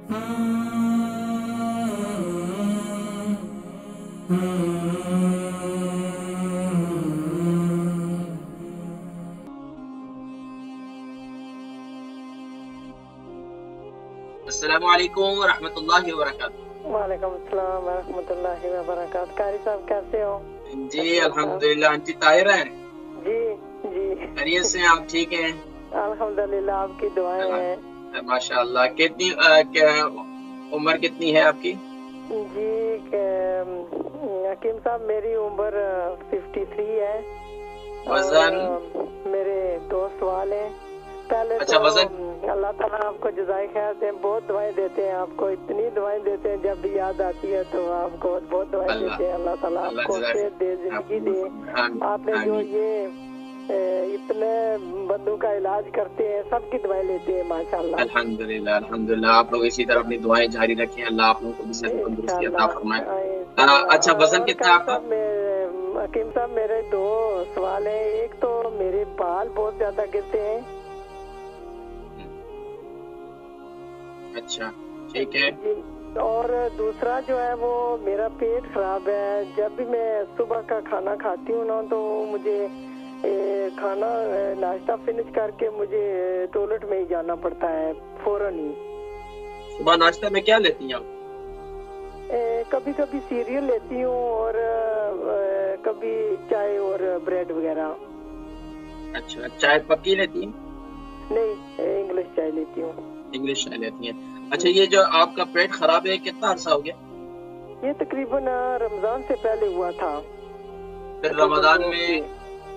السلام علیکم ورحمۃ اللہ وبرکاتہ۔ وعلیکم السلام ورحمۃ اللہ وبرکاتہ۔ قاری صاحب کیسے ہو؟ جی الحمدللہ۔ آنٹی طاہرہ ہیں؟ جی جی خیریت سے ہیں آپ؟ ٹھیک ہیں الحمدللہ، آپ کی دعائیں ہیں۔ ماشاء اللہ۔ کتنی عمر کتنی ہے آپ کی؟ جی حکیم صاحب میری عمر 53 ہے۔ وزن؟ میرے 2 سوال ہیں۔ پہلے اچھا وزن؟ اللہ تعالیٰ آپ کو جزائے خیر دیں، بہت دعائیں دیتے ہیں آپ کو، اتنی دعائیں دیتے ہیں جب بھی یاد آتی ہے تو آپ کو بہت دعائیں دیتے ہیں۔ اللہ تعالیٰ آپ کو صحت دے، زندگی دے۔ آپ نے جو یہ اتنے بندوں کا علاج کرتے ہیں، سب کی دعائیں لیتے ہیں ماشاءاللہ۔ الحمدللہ الحمدللہ۔ آپ لوگ اسی طرح اپنی دعائیں جاری رکھیں، اللہ آپ لوگوں کو بھی صحت تندرستی عطا فرمائے۔ اچھا وزن کتنا ہے آپ کا؟ حکیم صاحب میرے 2 سوال ہیں۔ ایک تو میرے بال بہت زیادہ گرتے ہیں۔ اچھا ٹھیک ہے۔ اور دوسرا جو ہے وہ میرا پیٹ خراب ہے۔ جب بھی میں صبح کا کھانا کھاتی ہوں نا تو مجھے کھانا ناشتہ فنش کر کے مجھے ٹوائلٹ میں ہی جانا پڑتا ہے فوراً ہی۔ صبح ناشتہ میں کیا لیتی ہیں آپ؟ کبھی کبھی سیریل لیتی ہوں اور کبھی چائے اور بریڈ وغیرہ۔ اچھا چائے پکی لیتی ہیں؟ نہیں، انگلش چائے لیتی ہوں۔ انگلش چائے لیتی ہیں۔ اچھا یہ جو آپ کا پیٹ خراب ہے کتنا عرصہ ہو گیا؟ یہ تقریباً رمضان سے پہلے ہوا تھا۔ پھر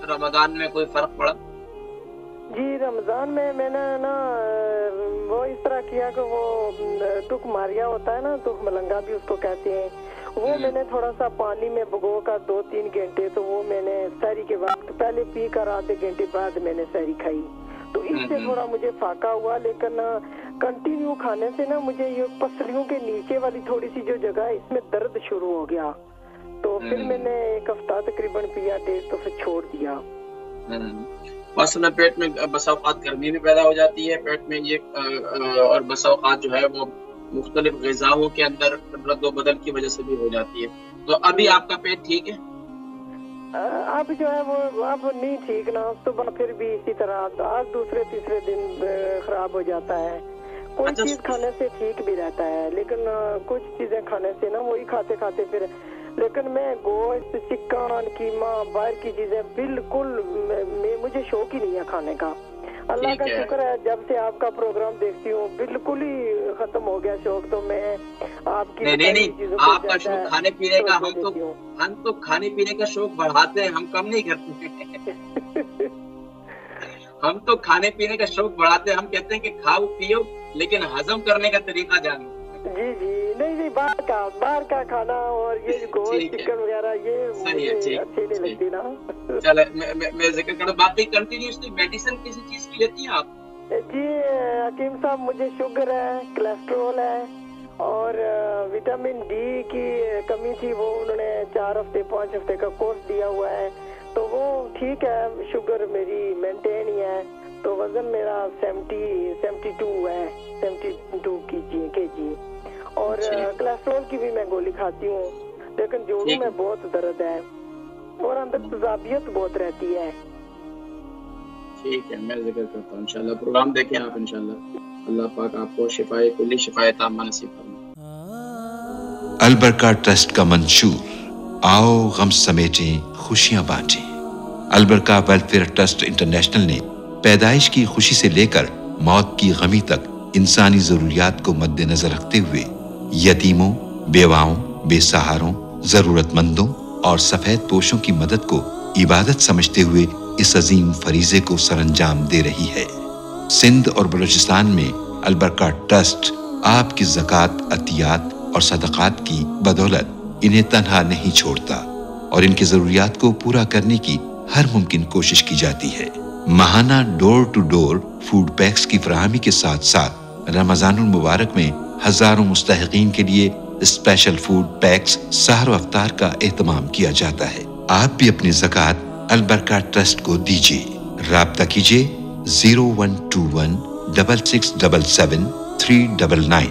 رمضان میں کوئی فرق پڑا؟ جی رمضان میں نے نا وہ اس طرح کیا کہ وہ تک ماریا ہوتا ہے نا، تک ملنگا بھی اس کو کہتے ہیں، وہ میں نے تھوڑا سا پانی میں بھگو کر 2-3 گھنٹے، تو وہ میں نے سحری کے وقت پہلے پی کر آدھے گھنٹے بعد میں نے سحری کھائی، تو اس سے تھوڑا مجھے فاقہ ہوا۔ لیکن کنٹینیو کھانے سے نا مجھے یہ پسلیوں کے نیچے والی تھوڑی سی جو جگہ ہے اس میں درد شروع ہو گیا، تو پھر میں نے 1 ہفتہ تقریباً پیا ٹیسٹ، تو پھر چھوڑ دیا۔ اصل پیٹ میں بسا اوقات گرمی بھی پیدا ہو جاتی ہے پیٹ میں یہ، اور بسا اوقات جو ہے وہ مختلف غذاؤں کے اندر رد و بدل کی وجہ سے بھی ہو جاتی ہے۔ تو ابھی آپ کا پیٹ ٹھیک ہے؟ اب جو ہے وہ اب نہیں ٹھیک نا، صبح پھر بھی اسی طرح، آج دوسرے تیسرے دن خراب ہو جاتا ہے۔ کوئی چیز کھانے سے ٹھیک بھی رہتا ہے، لیکن کچھ چیزیں کھانے سے نا وہی کھاتے کھاتے پھر، لیکن میں گوشت، چکن، قیمہ، باہر کی چیزیں بالکل مجھے شوق ہی نہیں ہے کھانے کا۔ اللہ کا شکر ہے جب سے آپ کا پروگرام دیکھتی ہوں بالکل ہی ختم ہو گیا شوق، تو میں آپ کی نہیں آپ کا شوق کھانے پینے کا، ہم تو کھانے پینے کا شوق بڑھاتے ہیں، ہم کم نہیں کرتے ہیں۔ ہم تو کھانے پینے کا شوق بڑھاتے ہیں، ہم کہتے ہیں کہ کھاؤ پیو لیکن ہضم کرنے کا طریقہ جانو۔ جی جی نہیں باہر کا کھانا اور یہ گوشت، چکن وغیرہ یہ مجھے اچھی نہیں لگتی نا۔ چلے میں ذکر کروں، باقی کنٹینیوسلی میڈیسن کسی چیز کی لیتی ہیں آپ؟ جی حکیم صاحب مجھے شوگر ہے، کولیسٹرول ہے اور وٹامن ڈی کی کمی تھی، وہ انہوں نے 4 ہفتے 5 ہفتے کا کورس دیا ہوا ہے، تو وہ ٹھیک ہے، شوگر میری مینٹین ہی ہے، تو وزن میرا 72 ہے، 72 kg، اور کولیسٹرول کی بھی میں گولی کھاتی ہوں، لیکن جوڑوں میں بہت درد ہے اور اندر تذابیت بہت رہتی ہے۔ ٹھیک ہے میں ذکر کرتا ہوں انشاءاللہ، پروگرام دیکھیں آپ انشاءاللہ، اللہ پاک آپ کو شفائے کلی، شفائے تامہ نصیب فرمائے۔ البرکہ ٹرسٹ کا منشور، آؤ غم سمیٹیں خوشیاں بانٹیں۔ البرکہ ویلفیئر ٹرسٹ انٹرنیشنل نے پیدائش کی خوشی سے لے کر موت کی غمی تک انسانی ضروریات کو مد نظر رکھتے ہوئے یتیموں، بیواؤں، بے سہاروں، ضرورت مندوں اور سفید پوشوں کی مدد کو عبادت سمجھتے ہوئے اس عظیم فریضے کو سر انجام دے رہی ہے۔ سندھ اور بلوچستان میں البرکہ ٹرسٹ آپ کی زکوٰۃ، عطیات اور صدقات کی بدولت انہیں تنہا نہیں چھوڑتا اور ان کی ضروریات کو پورا کرنے کی ہر ممکن کوشش کی جاتی ہے۔ ماہانہ ڈور ٹو ڈور فوڈ پیکس کی فراہمی کے ساتھ ساتھ رمضان المبارک میں ہزاروں مستحقین کے لیے اسپیشل فوڈ پیکس سحر و افطار کا اہتمام کیا جاتا ہے۔ آپ بھی اپنی زکوٰۃ البرکہ ٹرسٹ کو دیجیے۔ رابطہ کیجیے 0121 6677 399